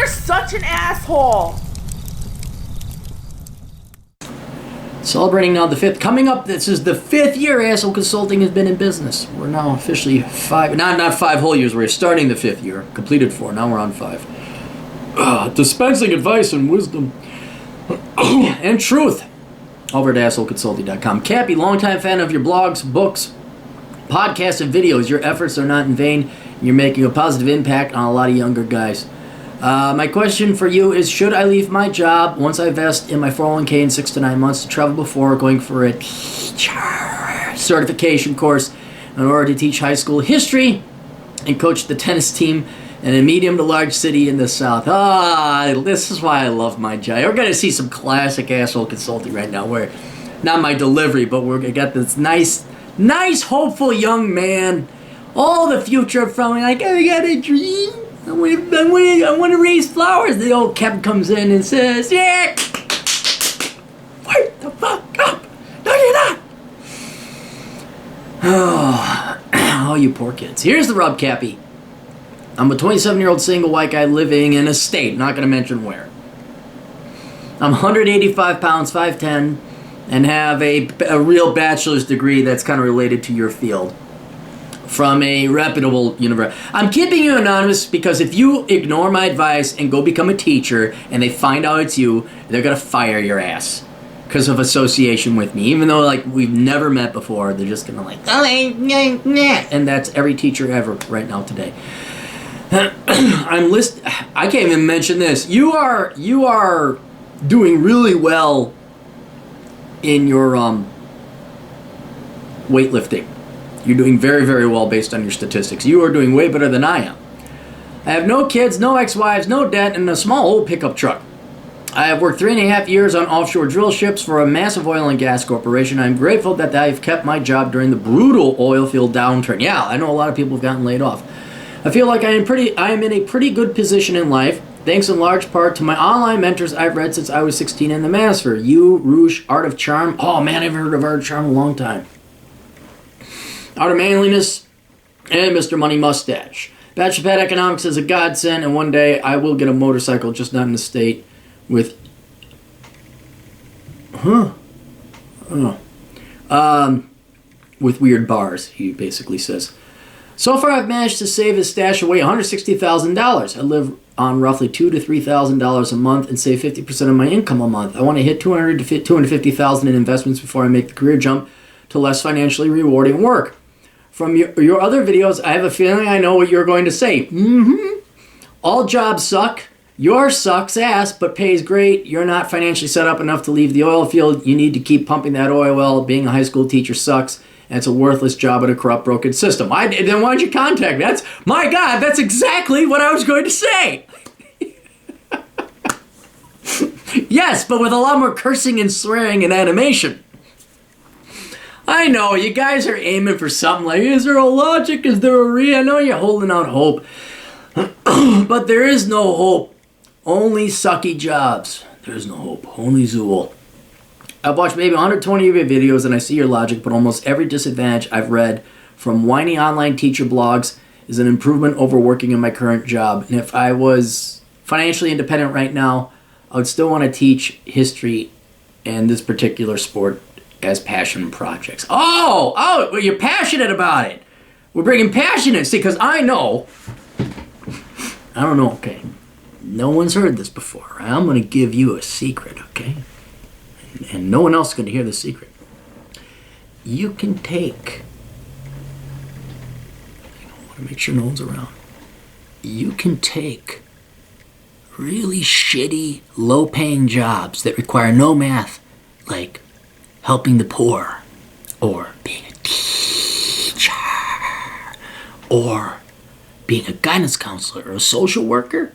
You're such an asshole. Celebrating now the 5th. Coming up, this is the 5th year Asshole Consulting has been in business. We're now officially 5, not 5 whole years. We're starting the 5th year. Completed 4. Now we're on 5. Dispensing advice and wisdom and truth over at assholeconsulting.com. Cappy, longtime fan of your blogs, books, podcasts, and videos. Your efforts are not in vain. You're making a positive impact on a lot of younger guys. My question for you is, should I leave my job once I vest in my 401k in 6 to 9 months to travel before going for a teacher certification course in order to teach high school history and coach the tennis team in a medium to large city in the South? This is why I love my job. We're going to see some classic asshole consulting right now where, not my delivery, but we're going to get this nice, hopeful young man, all the future from me, like, I got a dream. I want to raise flowers. The old Cappy comes in and says, yeah, wake the fuck up. No, you're not. Oh, you poor kids. Here's the rub, Cappy. I'm a 27-year-old single white guy living in a state, not going to mention where. I'm 185 pounds, 5'10", and have a real bachelor's degree that's kind of related to your field from a reputable university. I'm keeping you anonymous because if you ignore my advice and go become a teacher and they find out it's you, they're going to fire your ass because of association with me. Even though, like, we've never met before, they're just going to like, and that's every teacher ever right now today. I can't even mention this. You are doing really well in your weightlifting. You're doing very, very well based on your statistics. You are doing way better than I am. I have no kids, no ex-wives, no debt, and a small old pickup truck. I have worked 3.5 years on offshore drill ships for a massive oil and gas corporation. I'm grateful that I've kept my job during the brutal oil field downturn. Yeah, I know a lot of people have gotten laid off. I feel like I am in a pretty good position in life, thanks in large part to my online mentors I've read since I was 16 in the Manosphere. You, Roosh, Art of Charm. Oh man, I've heard of Art of Charm a long time. Art of Manliness, and Mr. Money Mustache. Bachelor Pad Economics is a godsend, and one day I will get a motorcycle, just not in the state, with... with weird bars, he basically says. So far, I've managed to save his stash away $160,000. I live on roughly $2,000 to $3,000 a month and save 50% of my income a month. I want to hit $200,000 to $250,000 in investments before I make the career jump to less financially rewarding work. From your other videos, I have a feeling I know what you're going to say. All jobs suck. Yours sucks ass, but pays great. You're not financially set up enough to leave the oil field. You need to keep pumping that oil well. Being a high school teacher sucks, and it's a worthless job in a corrupt, broken system. Then why'd you contact me? My God, that's exactly what I was going to say. Yes, but with a lot more cursing and swearing and animation. I know, you guys are aiming for something like, is there a logic? Is there a I know you're holding out hope. But there is no hope. Only sucky jobs. There is no hope. Only Zool. I've watched maybe 120 of your videos and I see your logic, but almost every disadvantage I've read from whiny online teacher blogs is an improvement over working in my current job. And if I was financially independent right now, I would still want to teach history and this particular sport as passion projects. Oh, well, you're passionate about it. We're bringing passion in. See, because I don't know, okay. No one's heard this before. Right? I'm going to give you a secret, okay? And no one else is going to hear the secret. You can take, I want to make sure no one's around. You can take really shitty, low-paying jobs that require no math, like helping the poor, or being a teacher, or being a guidance counselor, or a social worker,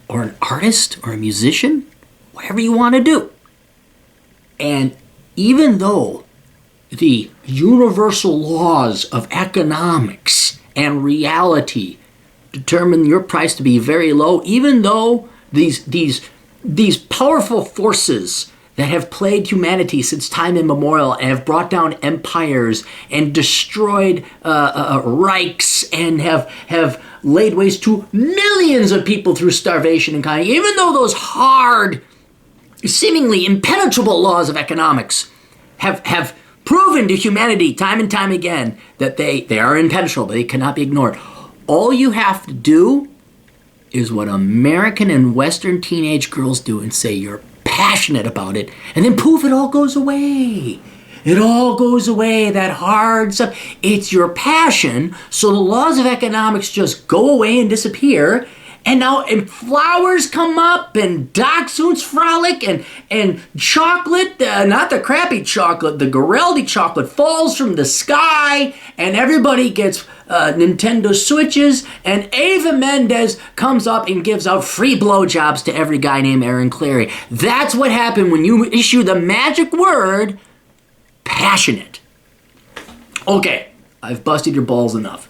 or an artist, or a musician, whatever you want to do. And even though the universal laws of economics and reality determine your price to be very low, even though these powerful forces that have plagued humanity since time immemorial and have brought down empires and destroyed Reichs and have laid waste to millions of people through starvation and kind. Even though those hard, seemingly impenetrable laws of economics have proven to humanity time and time again that they are impenetrable, but they cannot be ignored. All you have to do is what American and Western teenage girls do and say you're passionate about it, and then poof, it all goes away. It all goes away, that hard stuff. It's your passion, so the laws of economics just go away and disappear. And flowers come up, and dachshunds frolic, and chocolate, not the crappy chocolate, the Goreldi chocolate falls from the sky, and everybody gets Nintendo Switches, and Ava Mendes comes up and gives out free blowjobs to every guy named Aaron Clary. That's what happened when you issue the magic word, passionate. Okay, I've busted your balls enough.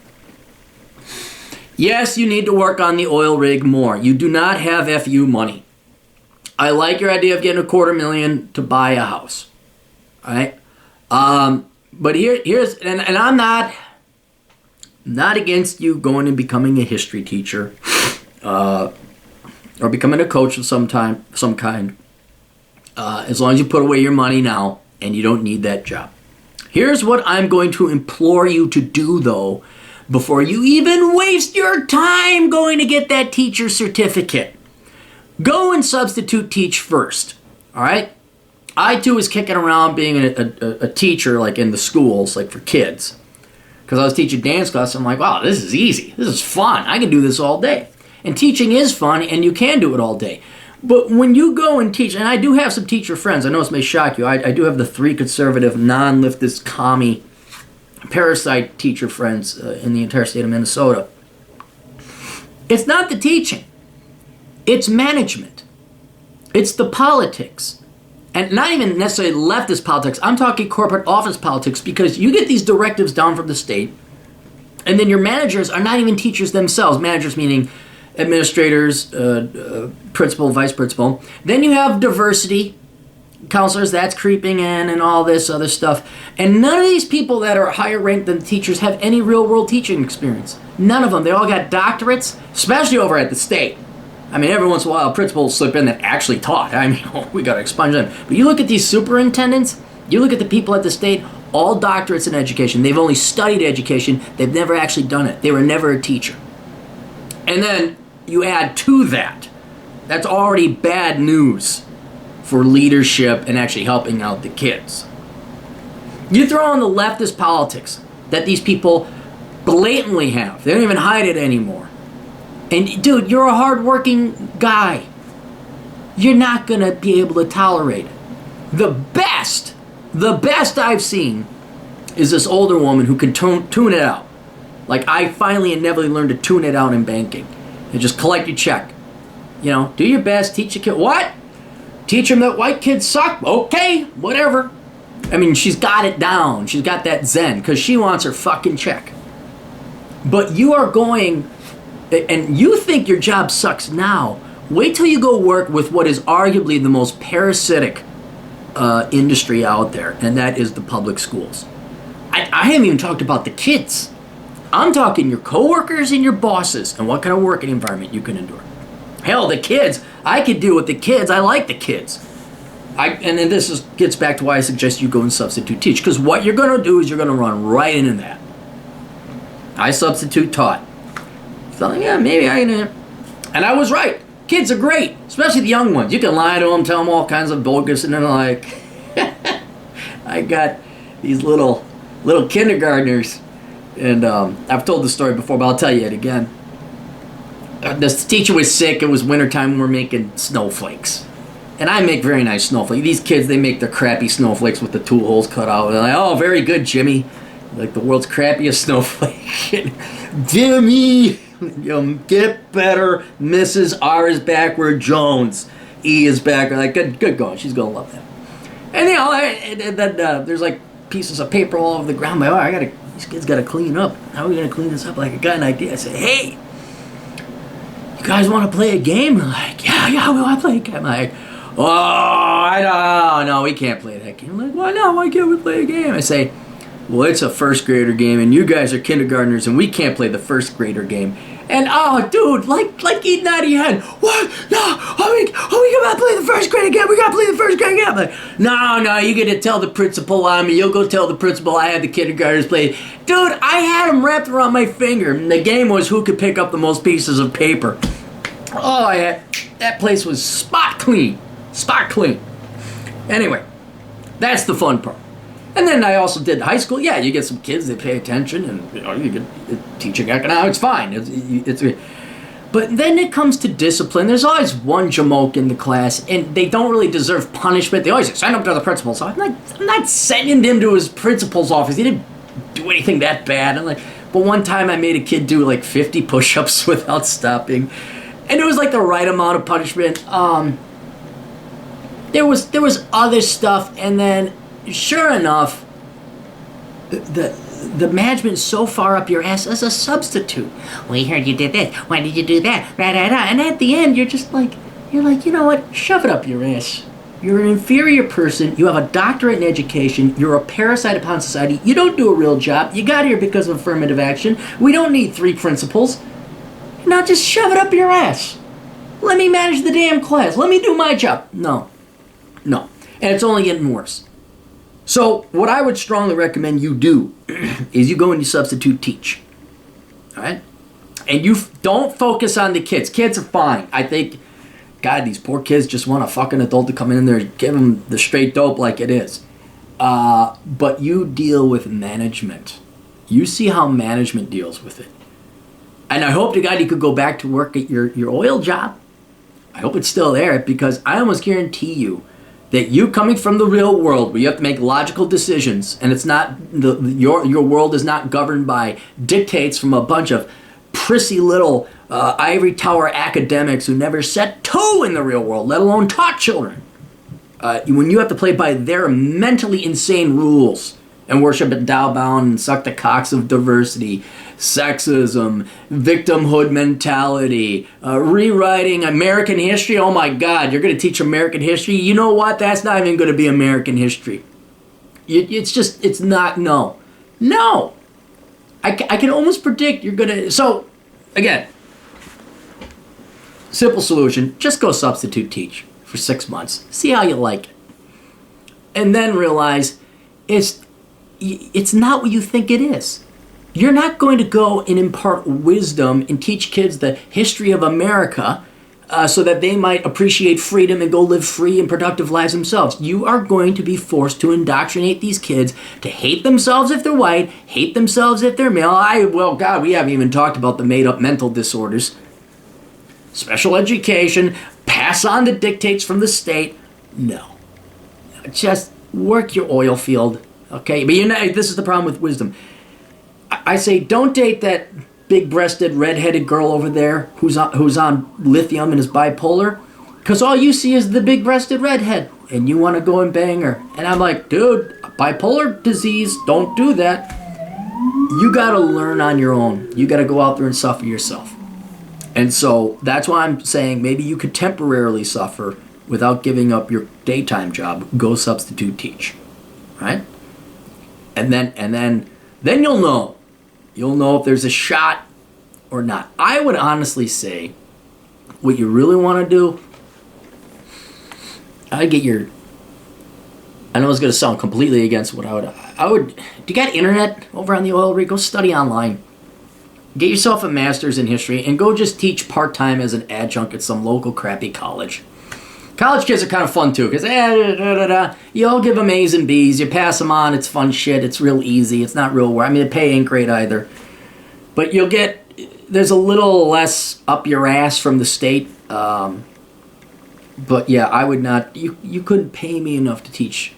Yes, you need to work on the oil rig more. You do not have FU money. I like your idea of getting $250,000 to buy a house. All right? But here's, and I'm not against you going and becoming a history teacher or becoming a coach of some kind, as long as you put away your money now and you don't need that job. Here's what I'm going to implore you to do, though, before you even waste your time going to get that teacher certificate. Go and substitute teach first, all right? I, too, was kicking around being a teacher, like in the schools, like for kids. Because I was teaching dance class, I'm like, wow, this is easy. This is fun. I can do this all day. And teaching is fun, and you can do it all day. But when you go and teach, and I do have some teacher friends, I know this may shock you, I do have the 3 conservative, non-leftist, commie, parasite teacher friends in the entire state of Minnesota. It's not the teaching. It's management. It's the politics. And not even necessarily leftist politics. I'm talking corporate office politics, because you get these directives down from the state, and then your managers are not even teachers themselves. Managers meaning administrators, principal, vice principal. Then you have diversity counselors, that's creeping in, and all this other stuff. And none of these people that are higher ranked than teachers have any real world teaching experience. None of them. They all got doctorates, especially over at the state. I mean, every once in a while, principals slip in that actually taught. I mean, we got to expunge them. But you look at these superintendents, you look at the people at the state, all doctorates in education. They've only studied education. They've never actually done it. They were never a teacher. And then you add to that, that's already bad news for leadership and actually helping out the kids. You throw in the leftist politics that these people blatantly have. They don't even hide it anymore. And dude, you're a hardworking guy. You're not going to be able to tolerate it. The best I've seen is this older woman who can tune it out. Like, I finally and never learned to tune it out in banking. And just collect your check. You know, do your best, teach your kid. What? Teach them that white kids suck? Okay, whatever. I mean, she's got it down. She's got that zen because she wants her fucking check. But you are going, and you think your job sucks now. Wait till you go work with what is arguably the most parasitic industry out there, and that is the public schools. I haven't even talked about the kids. I'm talking your coworkers and your bosses and what kind of working environment you can endure. Hell, the kids. I could deal with the kids. I like the kids. And then this gets back to why I suggest you go and substitute teach. Because what you're going to do is you're going to run right into that. I substitute taught. So yeah, maybe I can. And I was right. Kids are great, especially the young ones. You can lie to them, tell them all kinds of bogus, and they're like, I got these little kindergartners. And I've told the story before, but I'll tell you it again. This teacher was sick. It was wintertime. We were making snowflakes. And I make very nice snowflakes. These kids, they make their crappy snowflakes with the tool holes cut out. They're like, oh, very good, Jimmy. Like the world's crappiest snowflake. Jimmy, you get better. Mrs. R is backward. Jones. E is backward. Like, good going. She's going to love that. And, you know, there's like pieces of paper all over the ground. I'm like, these kids got to clean up. How are we going to clean this up? Like, I got an idea. I say, hey, you guys want to play a game? They're like, yeah, we want to play a game. I'm like, oh, I no, we can't play that game. I'm like, why not? Why can't we play a game? I say, well, it's a first grader game, and you guys are kindergartners, and we can't play the first grader game. And oh, dude, like eating out of your head. What? No, we gotta play the first grader game. We gotta play the first grader game. I'm like, no, you get to tell the principal on me. You'll go tell the principal I had the kindergartners play. Dude, I had them wrapped around my finger, and the game was who could pick up the most pieces of paper. Oh, that place was spot clean. Anyway, that's the fun part. And then I also did high school. Yeah, you get some kids that pay attention, and you get teaching economics. Fine. But then it comes to discipline. There's always one jamoke in the class, and they don't really deserve punishment. They always say, send him to the principal's office. I'm not sending him to his principal's office. He didn't do anything that bad. But one time I made a kid do like 50 push-ups without stopping, and it was like the right amount of punishment. There was other stuff, and then sure enough, the management's so far up your ass as a substitute. We heard you did this. Why did you do that? And at the end, you're like, you know what? Shove it up your ass. You're an inferior person. You have a doctorate in education. You're a parasite upon society. You don't do a real job. You got here because of affirmative action. We don't need 3 principals. Now just shove it up your ass. Let me manage the damn class. Let me do my job. No. And it's only getting worse. So what I would strongly recommend you do is you go and you substitute teach. All right? And you don't focus on the kids. Kids are fine. I think, God, these poor kids just want a fucking adult to come in there and give them the straight dope like it is. But you deal with management. You see how management deals with it. And I hope to God you could go back to work at your oil job. I hope it's still there, because I almost guarantee you that you coming from the real world where you have to make logical decisions, and it's not your world is not governed by dictates from a bunch of prissy little ivory tower academics who never set toe in the real world, let alone taught children. When you have to play by their mentally insane rules and worship at Dow bound and suck the cocks of diversity, sexism, victimhood mentality, rewriting American history. Oh my God, you're going to teach American history? You know what? That's not even going to be American history. It's not, no. I can almost predict you're going to, so again, simple solution, just go substitute teach for 6 months. See how you like it. And then realize it's not what you think it is. You're not going to go and impart wisdom and teach kids the history of America so that they might appreciate freedom and go live free and productive lives themselves. You are going to be forced to indoctrinate these kids to hate themselves if they're white, hate themselves if they're male. Well, God, we haven't even talked about the made-up mental disorders. Special education, pass on the dictates from the state. No. Just work your oil field, okay? But this is the problem with wisdom. I say don't date that big-breasted, red-headed girl over there who's on lithium and is bipolar, because all you see is the big-breasted redhead, and you want to go and bang her. And I'm like, dude, bipolar disease, don't do that. You got to learn on your own. You got to go out there and suffer yourself. And so that's why I'm saying maybe you could temporarily suffer without giving up your daytime job. Go substitute teach, right? And then you'll know. You'll know if there's a shot or not. I would honestly say what you really want to do, I know it's going to sound completely against what I would, do you got internet over on the oil rig? Go study online. Get yourself a master's in history and go just teach part-time as an adjunct at some local crappy college. College kids are kind of fun too, because you all give them A's and B's, you pass them on, it's fun shit, it's real easy, it's not real work. The pay ain't great either. But there's a little less up your ass from the state. But yeah, I would not, you couldn't pay me enough to teach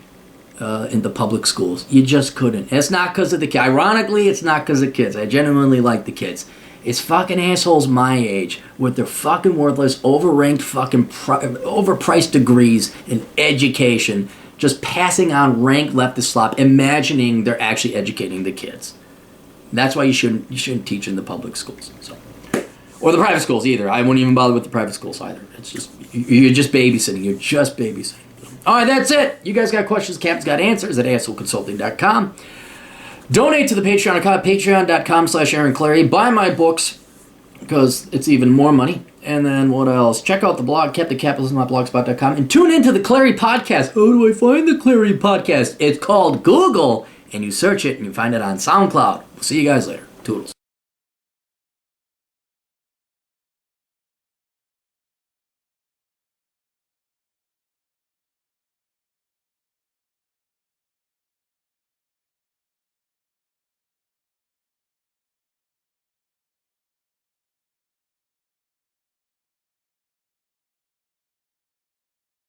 in the public schools. You just couldn't. And it's not because of the kids. Ironically, it's not because of kids. I genuinely like the kids. It's fucking assholes my age with their fucking worthless, overranked, fucking overpriced degrees in education, just passing on rank leftist slop, imagining they're actually educating the kids. That's why you shouldn't teach in the public schools. So, or the private schools either. I wouldn't even bother with the private schools either. It's just you're just babysitting. You're just babysitting. All right, that's it. You guys got questions, Cap's got answers at assholeconsulting.com. Donate to the Patreon account, patreon.com/Aaron Clary. Buy my books, because it's even more money. And then what else? Check out the blog, captaincapitalism.blogspot.com, and tune into the Clary podcast. How do I find the Clary podcast? It's called Google, and you search it, and you find it on SoundCloud. We'll see you guys later. Toodles.